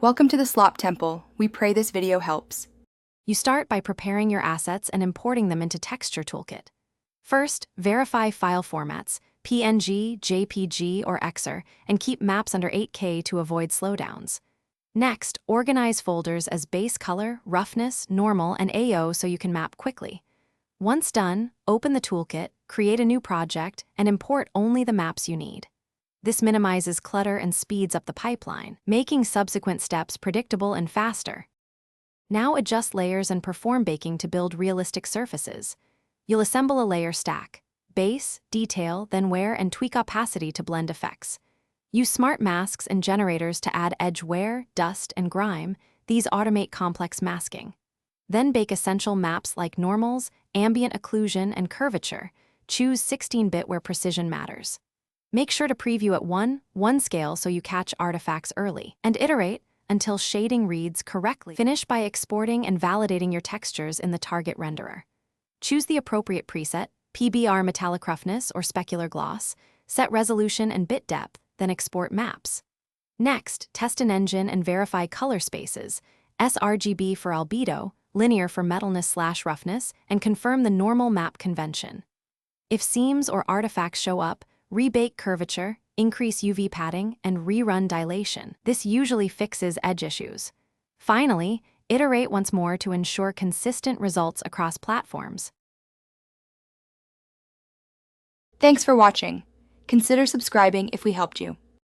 Welcome to the Slop Temple. We pray this video helps. You start by preparing your assets and importing them into Texture Toolkit. First, verify file formats, PNG, JPG, or XR, and keep maps under 8K to avoid slowdowns. Next, organize folders as base color, roughness, normal, and AO so you can map quickly. Once done, open the toolkit, create a new project, and import only the maps you need. This minimizes clutter and speeds up the pipeline, making subsequent steps predictable and faster. Now adjust layers and perform baking to build realistic surfaces. You'll assemble a layer stack: base, detail, then wear, and tweak opacity to blend effects. Use smart masks and generators to add edge wear, dust, and grime. These automate complex masking. Then bake essential maps like normals, ambient occlusion, and curvature. Choose 16-bit where precision matters. Make sure to preview at 1:1 scale so you catch artifacts early, and iterate until shading reads correctly. Finish by exporting and validating your textures in the target renderer. Choose the appropriate preset, PBR metallic roughness or specular gloss, set resolution and bit depth, then export maps. Next, test an engine and verify color spaces, sRGB for albedo, linear for metalness/roughness, and confirm the normal map convention. If seams or artifacts show up, rebake curvature, increase UV padding, and rerun dilation. This usually fixes edge issues. Finally, iterate once more to ensure consistent results across platforms. Thanks for watching. Consider subscribing if we helped you.